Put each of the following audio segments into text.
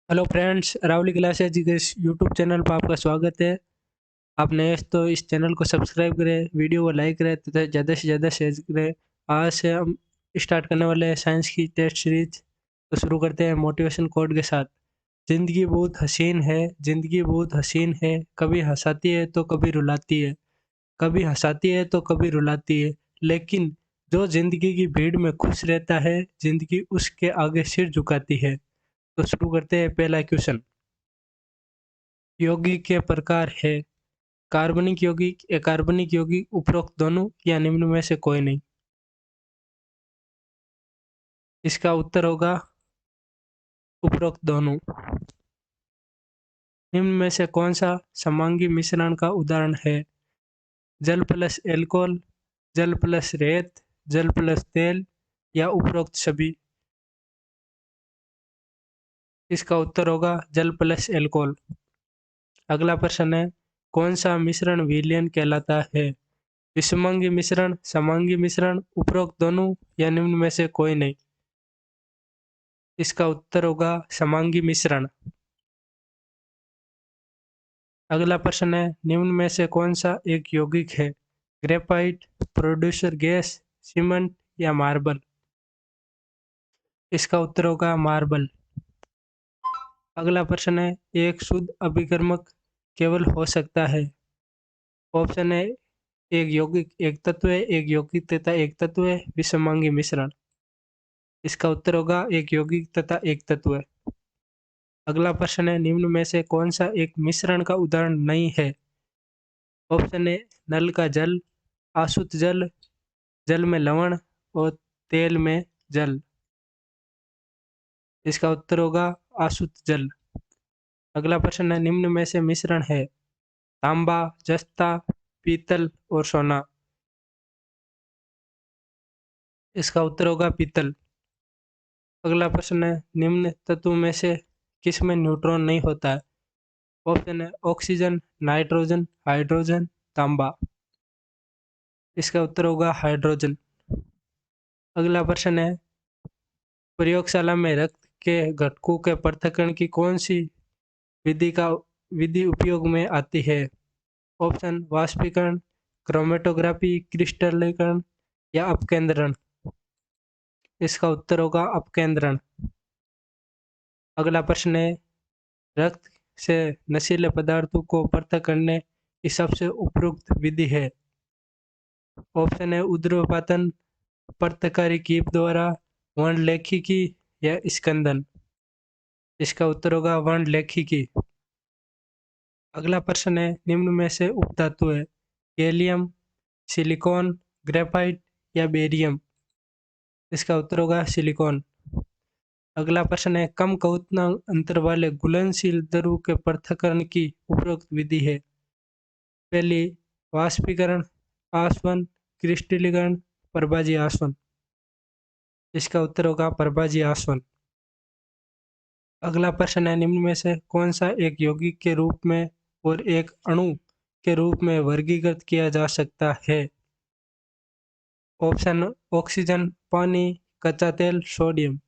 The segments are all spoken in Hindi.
हेलो फ्रेंड्स, रावली क्लासेज के इस यूट्यूब चैनल पर आपका स्वागत है। आप नए हैं तो इस चैनल को सब्सक्राइब करें, वीडियो को लाइक करें तथा ज़्यादा से ज़्यादा शेयर करें। आज से हम स्टार्ट करने वाले हैं साइंस की टेस्ट सीरीज। तो शुरू करते हैं मोटिवेशन कोड के साथ। ज़िंदगी बहुत हसीन है, ज़िंदगी बहुत हसीन है, कभी हंसाती है तो कभी रुलाती है, कभी हंसाती है तो कभी रुलाती है, लेकिन जो ज़िंदगी की भीड़ में खुश रहता है, ज़िंदगी उसके आगे सिर झुकाती है। तो शुरू करते हैं पहला क्वेश्चन। यौगिक के प्रकार है। कार्बनिक यौगिक, अकार्बनिक यौगिक, उपरोक्त दोनों या निम्न में से कोई नहीं। इसका उत्तर होगा उपरोक्त दोनों। निम्न में से कौन सा समांगी मिश्रण का उदाहरण है? जल प्लस एल्कोहल, जल प्लस रेत, जल प्लस तेल या उपरोक्त सभी। इसका उत्तर होगा जल प्लस एल्कोहल। अगला प्रश्न है, कौन सा मिश्रण विलयन कहलाता है? विषमांगी मिश्रण, समांगी मिश्रण, उपरोक्त दोनों या निम्न में से कोई नहीं। इसका उत्तर होगा समांगी मिश्रण। अगला प्रश्न है, निम्न में से कौन सा एक यौगिक है? ग्रेफाइट, प्रोड्यूसर गैस, सीमेंट या मार्बल। इसका उत्तर होगा मार्बल। अगला प्रश्न है, एक शुद्ध अभिकर्मक केवल हो सकता है। ऑप्शन है, एक यौगिक एक तत्व है, एक यौगिक तथा एक तत्व है, विषमांगी मिश्रण। इसका उत्तर होगा एक यौगिक तथा एक तत्व है। अगला प्रश्न है, निम्न में से कौन सा एक मिश्रण का उदाहरण नहीं है? ऑप्शन ए, नल का जल, आसुत जल, जल में लवण और तेल में जल। इसका उत्तर होगा आसुत जल। अगला प्रश्न है, निम्न में से मिश्रण है तांबा, जस्ता, पीतल और सोना। इसका उत्तर होगा पीतल। अगला प्रश्न है, निम्न तत्वों में से किसमें न्यूट्रॉन नहीं होता है? ऑप्शन है, ऑक्सीजन, नाइट्रोजन, हाइड्रोजन, तांबा। इसका उत्तर होगा हाइड्रोजन। अगला प्रश्न है, प्रयोगशाला में रक्त के घटकों के पृथक्करण की कौन सी विधि का विधि उपयोग में आती है? ऑप्शन, वाष्पीकरण, क्रोमेटोग्राफी, क्रिस्टलीकरण या अपकेंद्रण। इसका उत्तर होगा अपकेंद्रण। अगला प्रश्न है, रक्त से नशीले पदार्थों को पृथक करने की सबसे उपयुक्त विधि है? ऑप्शन है, उर्ध्वपातन, पृथक्कारी कीप द्वारा, वर्णलेखिकी या स्कंदन। इसका उत्तर होगा वर्णलेखिकी। अगला प्रश्न है, निम्न में से उपधातु है गैलियम, सिलिकॉन, ग्रेफाइट या बेरियम। इसका उत्तर होगा सिलिकॉन। अगला प्रश्न है, कम क्वथनांक अंतर वाले घुलनशील द्रव के पृथक्करण की उपरोक्त विधि है? पहली, वाष्पीकरण, आसवन, क्रिस्टलीकरण, प्रभाजी आसवन। इसका उत्तर होगा प्रभाजी आसवन। अगला प्रश्न है, निम्न में से कौन सा एक यौगिक के रूप में और एक अणु के रूप में वर्गीकृत किया जा सकता है? ऑप्शन, ऑक्सीजन, पानी, कच्चा तेल, सोडियम।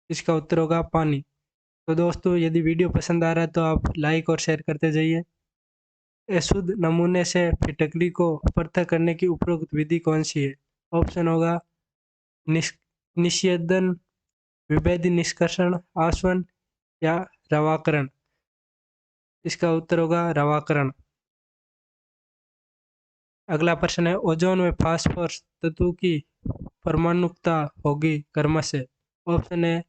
इसका उत्तर होगा पानी। तो दोस्तों, यदि वीडियो पसंद आ रहा है तो आप लाइक और शेयर करते जाइए। अशुद्ध नमूने से फिटकरी को पृथक करने की उपरोक्त विधि कौन सी है? ऑप्शन होगा निष निषेधन, विभेदी निष्कर्षण, आसवन या रवाकरण। इसका उत्तर होगा रवाकरण। अगला प्रश्न है, ओजोन में फास्फोरस तत्व की परमाणुकता होगी क्रमश से? ऑप्शन है,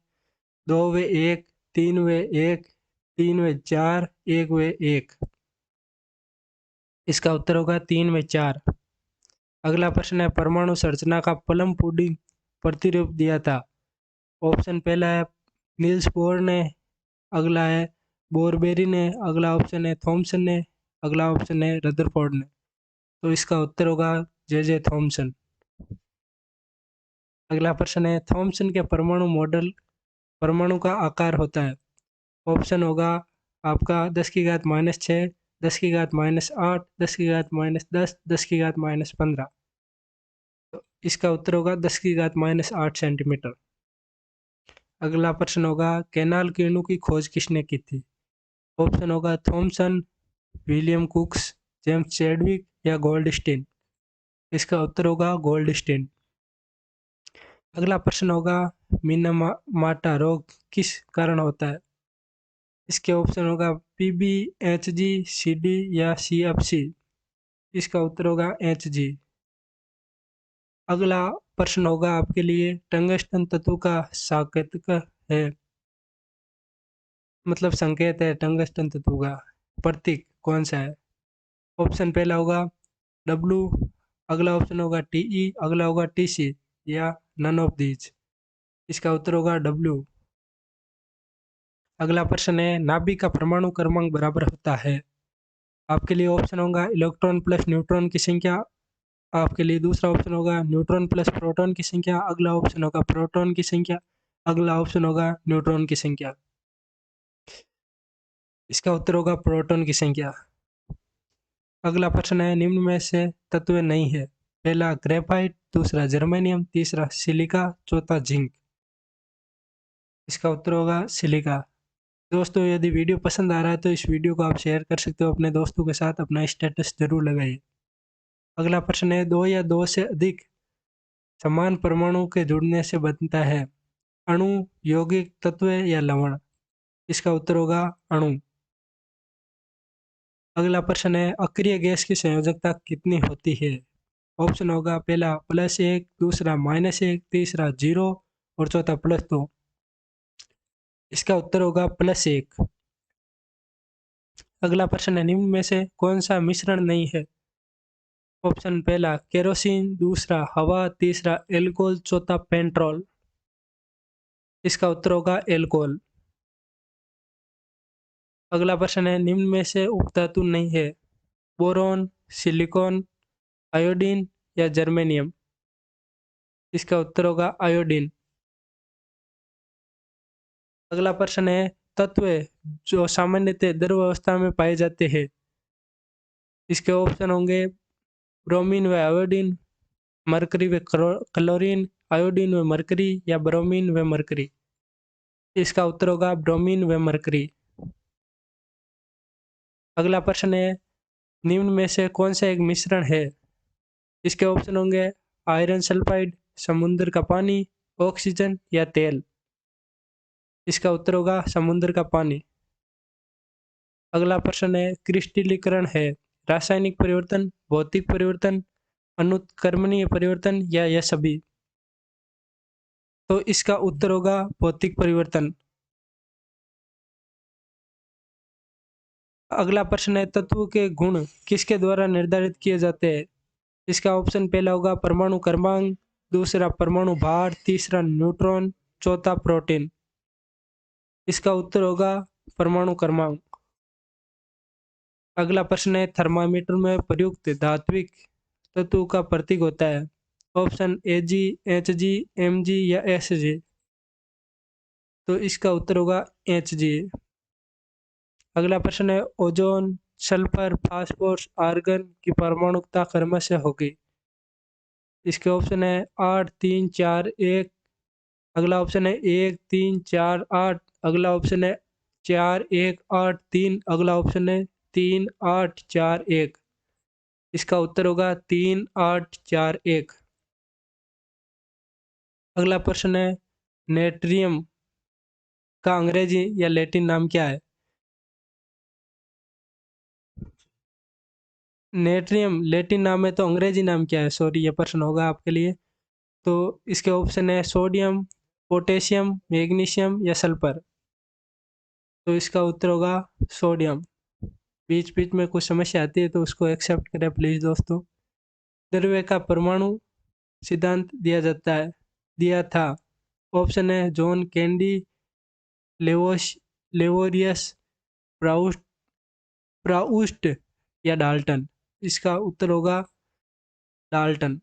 2 व 1, 3 व 1, 3 व 4, 1 व 1। इसका उत्तर होगा 3 व 4। अगला प्रश्न है, परमाणु संरचना का प्लम पुडिंग प्रतिरूप दिया था? ऑप्शन पहला है नील्स बोर ने, अगला है बोरबेरी ने, अगला ऑप्शन है थॉमसन ने, अगला ऑप्शन है रदरफोर्ड ने। तो इसका उत्तर होगा जे थॉमसन। अगला प्रश्न है, थॉमसन के परमाणु मॉडल परमाणु का आकार होता है? ऑप्शन होगा आपका 10⁻⁻6, 10⁻⁻8, 10⁻⁻10, 10⁻⁻15। तो इसका उत्तर होगा 10⁻⁸ सेंटीमीटर। अगला प्रश्न होगा कैनाल किरणों की खोज किसने की थी? ऑप्शन होगा Thomson, William Crookes, James Chadwick या गोल्डस्टीन। इसका उत्तर होगा गोल्डस्टीन। अगला प्रश्न होगा मिनामाटा रोग किस कारण होता है? इसके ऑप्शन होगा पीबी, एचजी, सीडी या सीएफसी। इसका उत्तर होगा एचजी। अगला प्रश्न होगा आपके लिए टंगस्टन तत्व का सांकेतिक है, मतलब संकेत है टंगस्टन तत्व का, प्रतीक कौन सा है? ऑप्शन पहला होगा डब्लू, अगला ऑप्शन होगा टीई, अगला होगा टीसी या नन ऑफ दीज। इसका उत्तर होगा डब्लू। अगला प्रश्न है नाभिक का परमाणु क्रमांक बराबर होता है। आपके लिए ऑप्शन होगा इलेक्ट्रॉन प्लस न्यूट्रॉन की संख्या, आपके लिए दूसरा ऑप्शन होगा न्यूट्रॉन प्लस प्रोटॉन की संख्या, अगला ऑप्शन होगा प्रोटॉन की संख्या, अगला ऑप्शन होगा न्यूट्रॉन की संख्या। इसका उत्तर होगा प्रोटॉन की संख्या। अगला प्रश्न है निम्न में से तत्व नहीं है। पहला ग्रेफाइट, दूसरा जर्मेनियम, तीसरा सिलिका, चौथा जिंक। इसका उत्तर होगा सिलिका। दोस्तों यदि वीडियो पसंद आ रहा है तो इस वीडियो को आप शेयर कर सकते हो अपने दोस्तों के साथ, अपना स्टेटस जरूर लगाइए। अगला प्रश्न है दो या दो से अधिक समान परमाणु के जुड़ने से बनता है अणु, यौगिक, तत्व या लवण। इसका उत्तर होगा अणु। अगला प्रश्न है अक्रिय गैस की संयोजकता कितनी होती है? ऑप्शन होगा पहला +1, दूसरा -1, तीसरा 0 और चौथा +2। इसका उत्तर होगा +1। अगला प्रश्न है निम्न में से कौन सा मिश्रण नहीं है? ऑप्शन पहला केरोसिन, दूसरा हवा, तीसरा एल्कोहल, चौथा पेट्रोल। इसका उत्तर होगा एल्कोहल। अगला प्रश्न है निम्न में से उपधातु नहीं है? बोरॉन, सिलिकॉन, आयोडीन या जर्मेनियम। इसका उत्तर होगा आयोडीन। अगला प्रश्न है तत्व जो सामान्यतः द्रव अवस्था में पाए जाते हैं। इसके ऑप्शन होंगे ब्रोमीन व आयोडीन, मरकरी व क्लोरीन, आयोडीन व मरकरी या ब्रोमीन व मरकरी। इसका उत्तर होगा ब्रोमीन व मरकरी। अगला प्रश्न है निम्न में से कौन सा एक मिश्रण है? इसके ऑप्शन होंगे आयरन सल्फाइड, समुद्र का पानी, ऑक्सीजन या तेल। इसका उत्तर होगा समुद्र का पानी। अगला प्रश्न है क्रिस्टलीकरण है रासायनिक परिवर्तन, भौतिक परिवर्तन, अनुत्क्रमणीय परिवर्तन या यह सभी। तो इसका उत्तर होगा भौतिक परिवर्तन। अगला प्रश्न है तत्व के गुण किसके द्वारा निर्धारित किए जाते हैं? इसका ऑप्शन पहला होगा परमाणु क्रमांक, दूसरा परमाणु भार, तीसरा न्यूट्रॉन, चौथा प्रोटीन। इसका उत्तर होगा परमाणु क्रमांक। अगला प्रश्न है थर्मामीटर में प्रयुक्त धात्विक तत्व का प्रतीक होता है। ऑप्शन एजी, एचजी, एमजी या एसजी। तो इसका उत्तर होगा एचजी। अगला प्रश्न है ओजोन, सल्फर, फास्फोरस, आर्गन की परमाणुकता क्रमशः होगी। इसके ऑप्शन है 8, 3, 4, 1। अगला ऑप्शन है 1, 3, 4, 8। अगला ऑप्शन है 4, 1, 8, 3। अगला ऑप्शन है 3, 8, 4, 1। इसका उत्तर होगा 3, 8, 4, 1। अगला प्रश्न है नेट्रियम का अंग्रेजी या लैटिन नाम क्या है? नेट्रियम लैटिन नाम है तो अंग्रेजी नाम क्या है? सॉरी ये प्रश्न होगा आपके लिए। तो इसके ऑप्शन है सोडियम, पोटेशियम, मैग्नीशियम या सल्फर। तो इसका उत्तर होगा सोडियम। बीच बीच में कुछ समस्या आती है तो उसको एक्सेप्ट करें प्लीज़ दोस्तों। द्रव्य का परमाणु सिद्धांत दिया था। ऑप्शन है जॉन कैंडी, लेवोश लेवोरियस, प्राउस्ट प्राउस्ट या डाल्टन। इसका उत्तर होगा डाल्टन।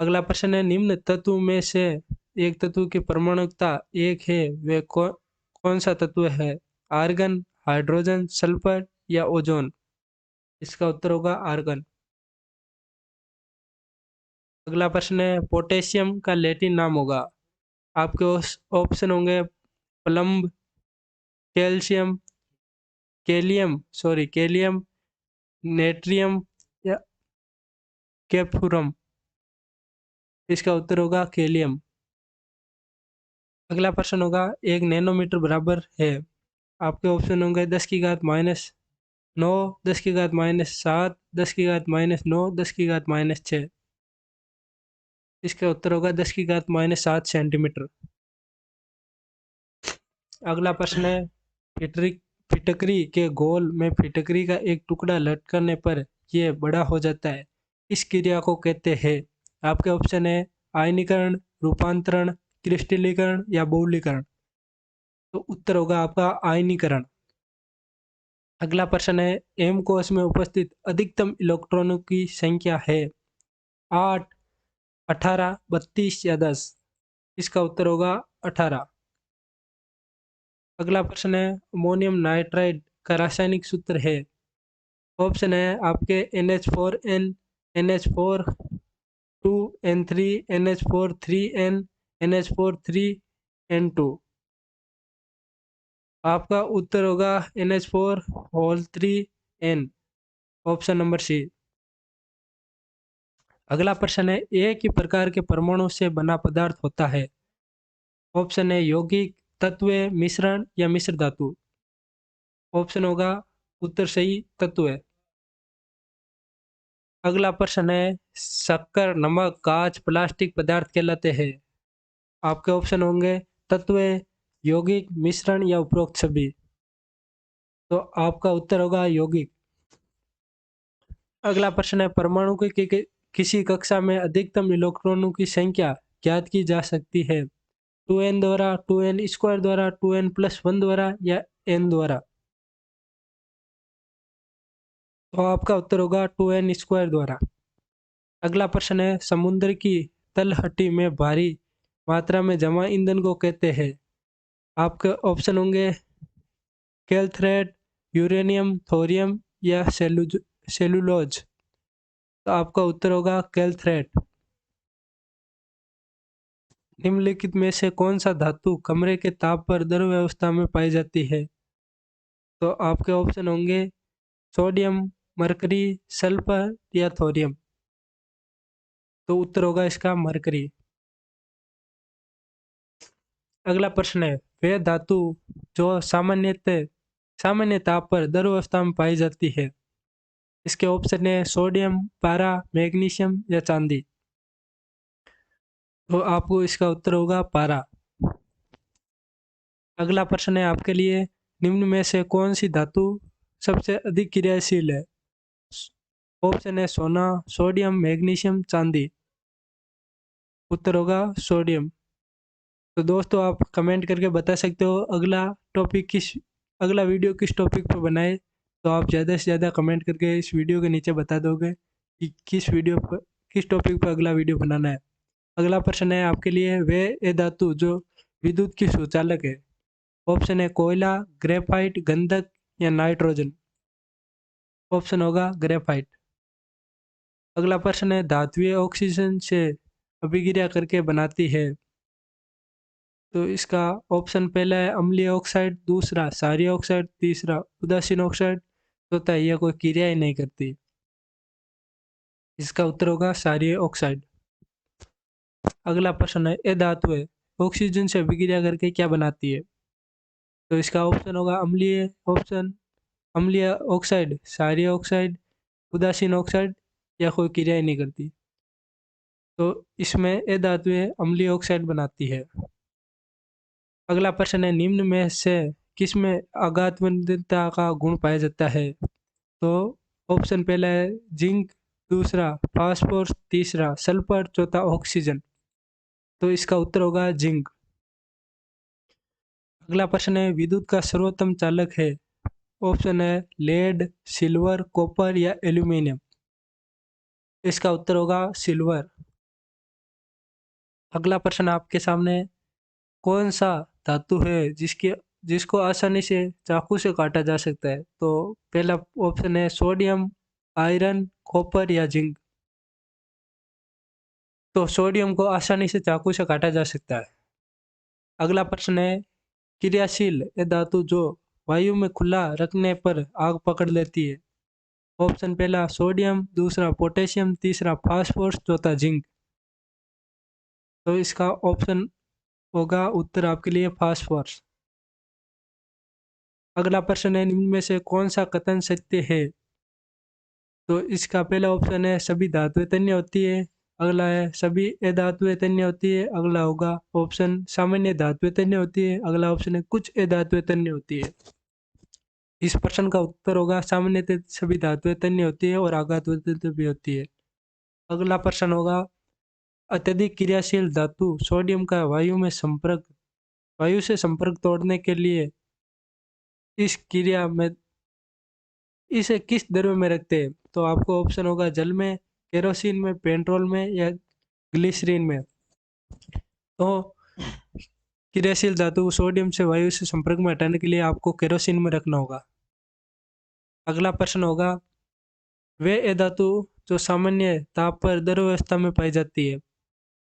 अगला प्रश्न है निम्न तत्व में से एक तत्व की परमाणुकता एक है वे कौन सा तत्व है? आर्गन, हाइड्रोजन, सल्फर या ओजोन। इसका उत्तर होगा आर्गन। अगला प्रश्न है पोटेशियम का लैटिन नाम होगा। आपके ऑप्शन होंगे प्लम्ब, कैल्शियम, कैलियम, नेट्रियम या कैप्सूरम। इसका उत्तर होगा कैलियम। अगला प्रश्न होगा 1 नैनोमीटर बराबर है। आपके ऑप्शन होंगे 10⁻⁻9, 10⁻⁷, 10⁻⁹, 10⁻⁶। इसका उत्तर होगा 10⁻⁷ सेंटीमीटर। अगला प्रश्न है फिटरी फिटकरी के गोल में फिटकरी का एक टुकड़ा लटकने पर यह बड़ा हो जाता है, इस क्रिया को कहते हैं। आपके ऑप्शन है आयनीकरण, रूपांतरण, क्रिस्टलीकरण या बहुलीकरण। तो उत्तर होगा आपका आयनीकरण। अगला प्रश्न है एम कोश में उपस्थित अधिकतम इलेक्ट्रॉनों की संख्या है 8, 18, 32 या 10। इसका उत्तर होगा 18। अगला प्रश्न है अमोनियम नाइट्राइड का रासायनिक सूत्र है। ऑप्शन है आपके NH4N, NH4 2N3, NH4 3N, NH4 3N2। आपका उत्तर होगा NH4 3N, option number C. अगला प्रश्न है एक ही प्रकार के परमाणु से बना पदार्थ होता है। ऑप्शन है यौगिक, तत्व, मिश्रण या मिश्र धातु। ऑप्शन होगा उत्तर सही तत्व है। अगला प्रश्न है शक्कर, नमक, कांच, प्लास्टिक पदार्थ कहलाते हैं। आपके ऑप्शन होंगे तत्व, यौगिक, मिश्रण या उपरोक्त सभी। तो आपका उत्तर होगा यौगिक। अगला प्रश्न है परमाणु के किसी कक्षा में अधिकतम इलेक्ट्रॉनों की संख्या ज्ञात की जा सकती है 2n द्वारा, 2n स्क्वायर द्वारा, 2n+1 द्वारा या n द्वारा। तो आपका उत्तर होगा 2n स्क्वायर द्वारा। अगला प्रश्न है समुद्र की तलहटी में भारी मात्रा में जमा ईंधन को कहते हैं। आपके ऑप्शन होंगे कैल्थरेट, यूरेनियम, थोरियम या सेलुलोज। तो आपका उत्तर होगा कैल्थरेट। निम्नलिखित में से कौन सा धातु कमरे के ताप पर द्रव अवस्था में पाई जाती है। तो आपके ऑप्शन होंगे सोडियम, मरकरी, सल्फर या थोरियम। तो उत्तर होगा इसका मरकरी। अगला प्रश्न है वह धातु जो सामान्य ताप पर द्रव अवस्था में पाई जाती है। इसके ऑप्शन है सोडियम, पारा, मैग्नीशियम या चांदी। तो आपको इसका उत्तर होगा पारा। अगला प्रश्न है आपके लिए निम्न में से कौन सी धातु सबसे अधिक क्रियाशील है। ऑप्शन है सोना, सोडियम, मैग्नीशियम, चांदी। उत्तर होगा सोडियम। तो दोस्तों आप कमेंट करके बता सकते हो अगला वीडियो किस टॉपिक पर बनाए। तो आप ज़्यादा से ज़्यादा कमेंट करके इस वीडियो के नीचे बता दोगे कि किस टॉपिक पर अगला वीडियो बनाना है। अगला प्रश्न है आपके लिए वे धातु जो विद्युत की सुचालक है। ऑप्शन है कोयला, ग्रेफाइट, गंधक या नाइट्रोजन। ऑप्शन होगा ग्रेफाइट। अगला प्रश्न है धात्विय ऑक्सीजन से अभिक्रिया करके बनाती है। तो इसका ऑप्शन पहला है अम्लीय ऑक्साइड, दूसरा क्षारीय ऑक्साइड, तीसरा उदासीन ऑक्साइड, चौथा यह कोई क्रिया ही नहीं करती। इसका उत्तर होगा क्षारीय ऑक्साइड। अगला प्रश्न है ये धातु है ऑक्सीजन से अभिक्रिया करके क्या बनाती है। तो इसका ऑप्शन होगा अम्लीय ऑक्साइड, क्षारीय ऑक्साइड, उदासीन ऑक्साइड या कोई क्रिया ही नहीं करती। तो इसमें ये धातु है अम्लीय ऑक्साइड बनाती है। अगला प्रश्न है निम्न में से किसमें आघातवंतता का गुण पाया जाता है। तो ऑप्शन पहला है जिंक, दूसरा फास्फोरस, तीसरा सल्फर, चौथा ऑक्सीजन। तो इसका उत्तर होगा जिंक। अगला प्रश्न है विद्युत का सर्वोत्तम चालक है। ऑप्शन है लेड, सिल्वर, कॉपर या एल्यूमिनियम। इसका उत्तर होगा सिल्वर। अगला प्रश्न आपके सामने कौन सा धातु है जिसको आसानी से चाकू से काटा जा सकता है। तो पहला ऑप्शन है सोडियम, आयरन, कॉपर या जिंक। तो सोडियम को आसानी से चाकू से काटा जा सकता है। अगला प्रश्न है, क्रियाशील ये धातु जो वायु में खुला रखने पर आग पकड़ लेती है। ऑप्शन पहला सोडियम, दूसरा पोटेशियम, तीसरा फास्फोरस, चौथा जिंक। तो इसका ऑप्शन होगा उत्तर आपके लिए फास्फोरस। अगला प्रश्न है, निम्न में से कौन सा कथन सत्य है। तो इसका पहला ऑप्शन है सभी धातुएं तन्य होती है। अगला है सभी अधातुएं तन्य होती है। अगला होगा ऑप्शन सामान्य धातुएं तन्य होती है। अगला ऑप्शन है कुछ अधातुएं तन्य होती है। इस प्रश्न का उत्तर होगा सामान्यतः सभी धातुएं तन्य होती है और आघातुएं भी होती है। अगला प्रश्न होगा, अत्यधिक क्रियाशील धातु सोडियम का वायु से संपर्क तोड़ने के लिए इस क्रिया में इसे किस द्रव्य में रखते हैं। तो आपको ऑप्शन होगा जल में, केरोसिन में, पेट्रोल में या ग्लिसरीन में। तो क्रियाशील धातु सोडियम से वायु से संपर्क में हटाने के लिए आपको केरोसिन में रखना होगा। अगला प्रश्न होगा, वे धातु जो सामान्य ताप पर द्रव अवस्था में पाई जाती है।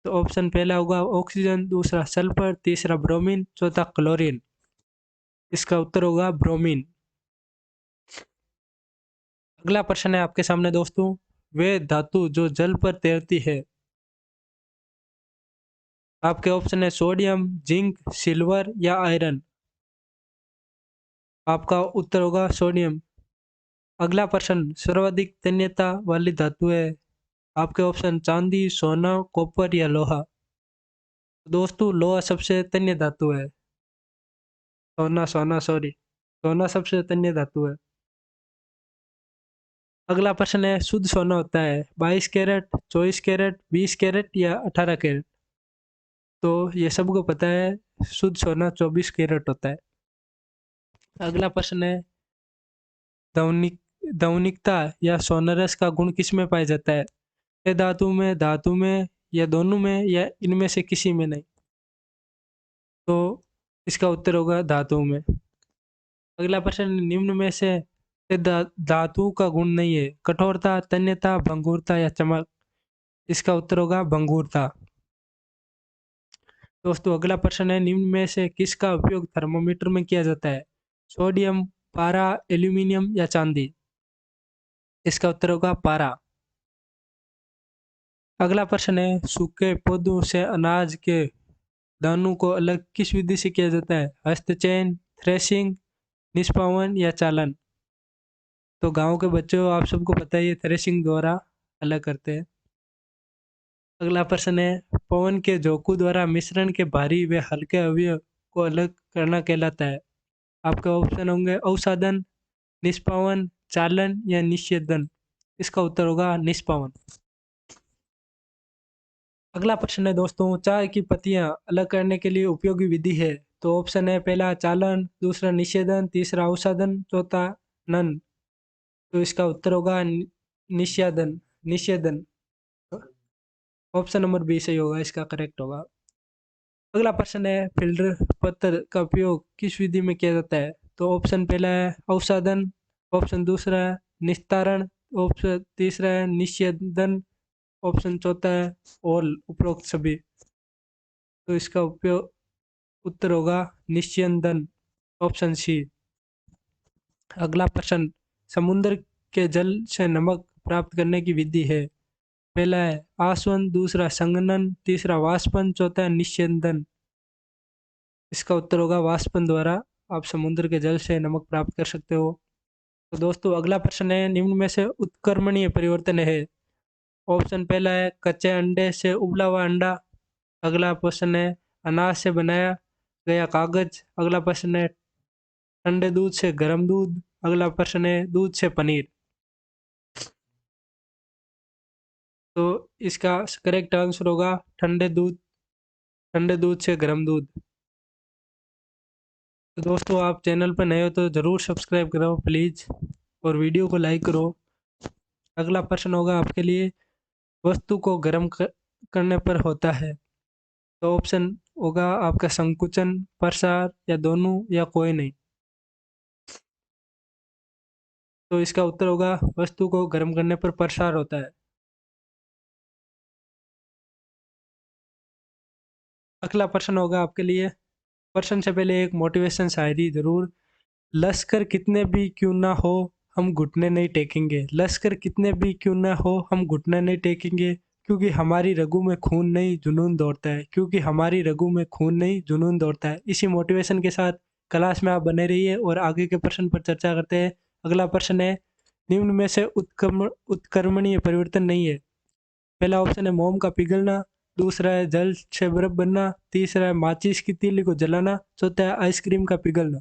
तो ऑप्शन पहला होगा ऑक्सीजन, दूसरा सल्फर, तीसरा ब्रोमीन, चौथा क्लोरीन। इसका उत्तर होगा ब्रोमीन। अगला प्रश्न है आपके सामने दोस्तों, वे धातु जो जल पर तैरती है। आपके ऑप्शन है सोडियम, जिंक, सिल्वर या आयरन। आपका उत्तर होगा सोडियम। अगला प्रश्न, सर्वाधिक तन्यता वाली धातु है। आपके ऑप्शन चांदी, सोना, कॉपर या लोहा। दोस्तों लोहा सबसे तन्य धातु है। सोना सबसे तन्य धातु है। अगला प्रश्न है, शुद्ध सोना होता है 22 कैरेट, 24 कैरेट, 20 कैरेट या 18 कैरेट। तो ये सबको पता है, शुद्ध सोना 24 कैरेट होता है। अगला प्रश्न है, दैनिक दैनिकता या सोनरस का गुण किस में पाया जाता है। ये धातु में या दोनों में या इनमें से किसी में नहीं। तो इसका उत्तर होगा धातु में। अगला प्रश्न, निम्न में से धातु का गुण नहीं है। कठोरता, तन्यता, भंगुरता या चमक। इसका उत्तर होगा भंगुरता। दोस्तों अगला प्रश्न है, निम्न में से किसका उपयोग थर्मोमीटर में किया जाता है। सोडियम, पारा, एल्यूमिनियम या चांदी। इसका उत्तर होगा पारा। अगला प्रश्न है, सूखे पौधों से अनाज के दानों को अलग किस विधि से किया जाता है। हस्तचयन, थ्रेशिंग, निष्पावन या चालन। तो गांव के बच्चों आप सबको पता है, ये थ्रेशिंग द्वारा अलग करते हैं। अगला प्रश्न है, पवन के झोंकों द्वारा मिश्रण के भारी व हल्के अवयव को अलग करना कहलाता है। आपके ऑप्शन होंगे अवसादन, निष्पावन, चालन या निषेधन। इसका उत्तर होगा निष्पावन। अगला प्रश्न है दोस्तों, चाय की पत्तियां अलग करने के लिए उपयोगी विधि है। तो ऑप्शन है पहला चालन, दूसरा निषेधन, तीसरा अवसादन, चौथा नन। तो इसका उत्तर होगा निषेधन निषेधन। ऑप्शन नंबर बी सही होगा, इसका करेक्ट होगा। अगला प्रश्न है, फिल्टर पत्थर का उपयोग किस विधि में किया जाता है। तो ऑप्शन पहला है अवसादन, ऑप्शन दूसरा है निस्तारण, ऑप्शन तीसरा है निषेधन, ऑप्शन चौथा है और उपरोक्त सभी। तो इसका उपयोग उत्तर होगा निस्यंदन, ऑप्शन सी। अगला प्रश्न, समुद्र के जल से नमक प्राप्त करने की विधि है। पहला है आसवन, दूसरा संघनन, तीसरा वाष्पन, चौथा निस्यंदन। इसका उत्तर होगा वाष्पन द्वारा आप समुद्र के जल से नमक प्राप्त कर सकते हो। तो दोस्तों अगला प्रश्न है, निम्न में से उत्क्रमणीय परिवर्तन है। ऑप्शन पहला है कच्चे अंडे से उबला हुआ अंडा। अगला प्रश्न है अनाज से बनाया गया कागज। अगला प्रश्न है ठंडे दूध से गर्म दूध। अगला प्रश्न है दूध से पनीर। तो इसका करेक्ट आंसर होगा ठंडे दूध से गर्म दूध। तो दोस्तों आप चैनल पर नए हो तो ज़रूर सब्सक्राइब करो प्लीज़, और वीडियो को लाइक करो। अगला प्रश्न होगा आपके लिए, वस्तु को करने पर होता है। तो ऑप्शन होगा आपका संकुचन, प्रसार या दोनों या कोई नहीं। तो इसका उत्तर होगा वस्तु को गर्म करने पर प्रसार होता है। अगला प्रश्न होगा आपके लिए, प्रश्न से पहले एक मोटिवेशन शायरी जरूर। लश्कर कितने भी क्यों ना हो, हम घुटने नहीं टेकेंगे। लश्कर कितने भी क्यों ना हो, हम घुटने नहीं टेकेंगे। क्योंकि हमारी रगों में खून नहीं जुनून दौड़ता है। क्योंकि हमारी रगों में खून नहीं जुनून दौड़ता है। इसी मोटिवेशन के साथ क्लास में आप बने रहिए और आगे के प्रश्न पर चर्चा करते हैं। अगला प्रश्न है, निम्न में से उत्क्रमणीय परिवर्तन नहीं है। पहला ऑप्शन है मोम का पिघलना, दूसरा है जल से बर्फ बनना, तीसरा है माचिस की तीली को जलाना, चौथा है आइसक्रीम का पिघलना।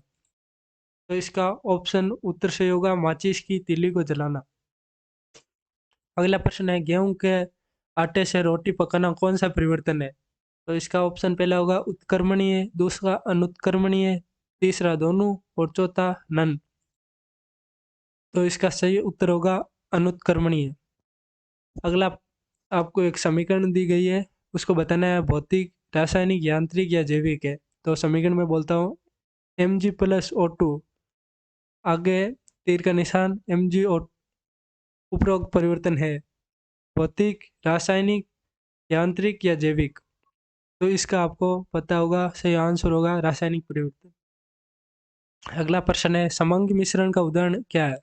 तो इसका ऑप्शन उत्तर सही होगा, माचिस की तीली को जलाना। अगला प्रश्न है, गेहूं के आटे से रोटी पकाना कौन सा परिवर्तन है। तो इसका ऑप्शन पहला होगा उत्क्रमणीय, दूसरा अनुत्क्रमणीय, तीसरा दोनों और चौथा नन। तो इसका सही उत्तर होगा अनुत्क्रमणीय। अगला आपको एक समीकरण दी गई है, उसको बताना है भौतिक, रासायनिक, यांत्रिक या जैविक है। तो समीकरण में बोलता हूँ, Mg+O2, आगे तीर का निशान, Mg, उपरोक्त परिवर्तन है भौतिक, रासायनिक, यांत्रिक या जैविक। तो इसका आपको पता होगा, सही आंसर होगा रासायनिक परिवर्तन। अगला प्रश्न है, समंग मिश्रण का उदाहरण क्या है।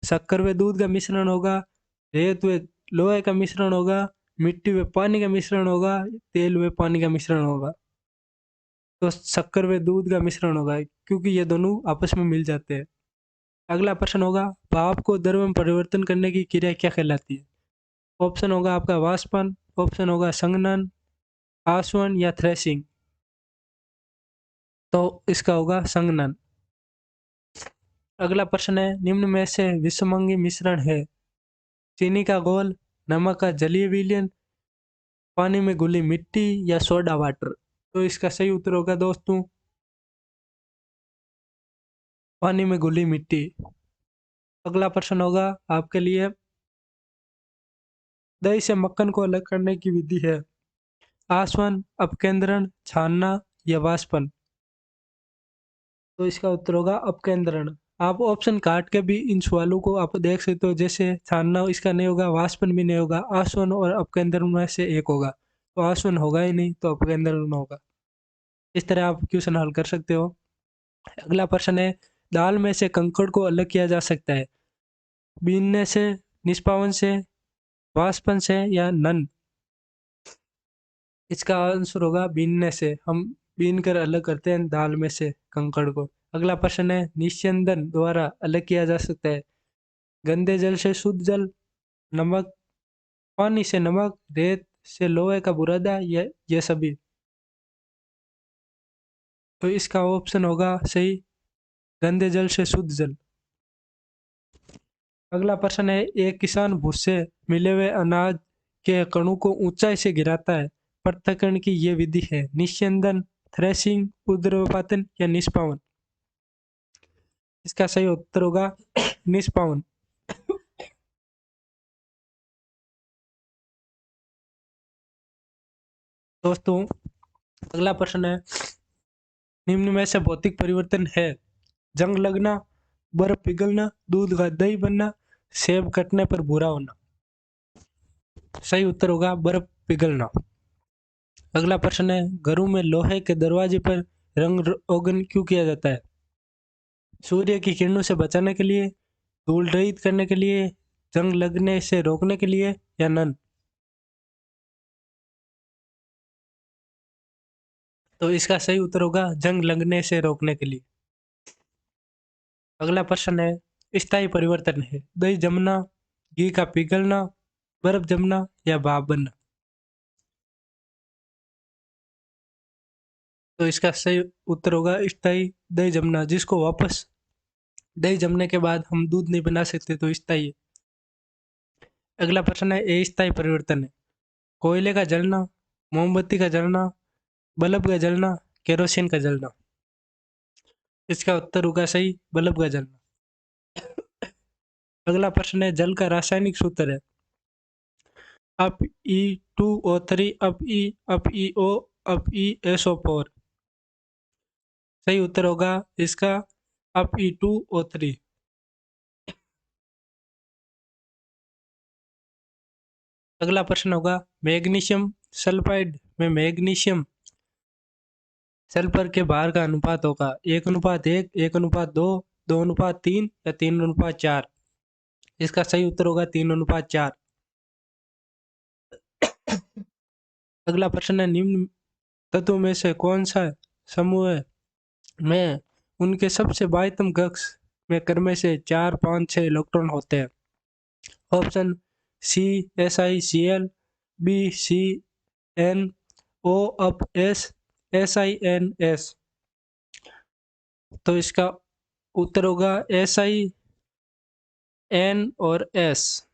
शक्कर व दूध का मिश्रण होगा, रेत व लोहे का मिश्रण होगा, मिट्टी व पानी का मिश्रण होगा, तेल व पानी का मिश्रण होगा। तो शक्कर व दूध का मिश्रण होगा, क्योंकि ये दोनों आपस में मिल जाते हैं। अगला प्रश्न होगा, भाप को द्रव में परिवर्तन करने की क्रिया क्या कहलाती है। ऑप्शन होगा आपका वाष्पन, ऑप्शन होगा संघनन, आसवन या थ्रेशिंग। तो इसका होगा संघनन। अगला प्रश्न है, निम्न में से विषमंगी मिश्रण है। चीनी का घोल, नमक का जलीय विलयन, पानी में घुली मिट्टी या सोडा वाटर। तो इसका सही उत्तर होगा दोस्तों, पानी में घुली मिट्टी। अगला प्रश्न होगा आपके लिए, दही से मक्खन को अलग करने की विधि है। आसवन, अपकेंद्रण, छानना या वाष्पन। तो इसका उत्तर होगा अपकेंद्रण। आप ऑप्शन काट के भी इन सवालों को आप देख सकते हो, जैसे छानना इसका नहीं होगा, वाष्पन भी नहीं होगा, आसवन और अपकेंद्रण में से एक होगा। तो आसवन होगा ही नहीं, तो अपकेंद्रण होगा। इस तरह आप क्वेश्चन हल कर सकते हो। अगला प्रश्न है, दाल में से कंकड़ को अलग किया जा सकता है। बीनने से, निष्पावन से, वाष्पन से या नन। इसका आंसर होगा बीनने से। हम बीन कर अलग करते हैं दाल में से कंकड़ को। अगला प्रश्न है, निस्यंदन द्वारा अलग किया जा सकता है। गंदे जल से शुद्ध जल, नमक, पानी से नमक, रेत से लोहे का बुरादा, ये सभी। तो इसका ऑप्शन होगा सही, गंदे जल से शुद्ध जल। अगला प्रश्न है, एक किसान भूसे मिले हुए अनाज के कणों को ऊंचाई से गिराता है। पृथक्करण की ये विधि है। निस्यंदन, थ्रेशिंग, ऊर्ध्वपातन या निष्पावन। इसका सही उत्तर होगा निष्पावन। दोस्तों, अगला प्रश्न है, निम्न में से भौतिक परिवर्तन है। जंग लगना, बर्फ पिघलना, दूध का दही बनना, सेब कटने पर भूरा होना। सही उत्तर होगा बर्फ पिघलना। अगला प्रश्न है, घरों में लोहे के दरवाजे पर रंग रोगन क्यों किया जाता है। सूर्य की किरणों से बचाने के लिए, धूल रहित करने के लिए, जंग लगने से रोकने के लिए या नन। तो इसका सही उत्तर होगा जंग लगने से रोकने के लिए। अगला प्रश्न है, स्थायी परिवर्तन है। दही जमना, घी का पिघलना, बर्फ जमना या भाप बनना। तो इसका सही उत्तर होगा स्थायी दही जमना, जिसको वापस दही जमने के बाद हम दूध नहीं बना सकते, तो स्थायी है। अगला प्रश्न है, अस्थायी परिवर्तन है। कोयले का जलना, मोमबत्ती का जलना, बल्ब का जलना, केरोसिन का जलना। इसका उत्तर होगा सही, बल्ब का जलना। अगला प्रश्न है, जल का रासायनिक सूत्र है। अप E2O3, अप ई, अप ई ओ, अप ESO4। सही उत्तर होगा इसका अप E2O3। अगला प्रश्न होगा, मैग्नीशियम सल्फाइड में मैग्नीशियम सल्फर के बाहर का अनुपात होगा 1:1, 1:2, 2:3 या 3:4। इसका सही उत्तर होगा 3:4। अगला प्रश्न है, निम्न तत्वों में से कौन सा समूह में उनके सबसे बाह्यतम कक्ष में क्रम से 4, 5, 6 इलेक्ट्रॉन होते हैं? Option C SiCl, B CN, ओ अप S, SiNS। तो इसका उत्तर होगा SiN और S।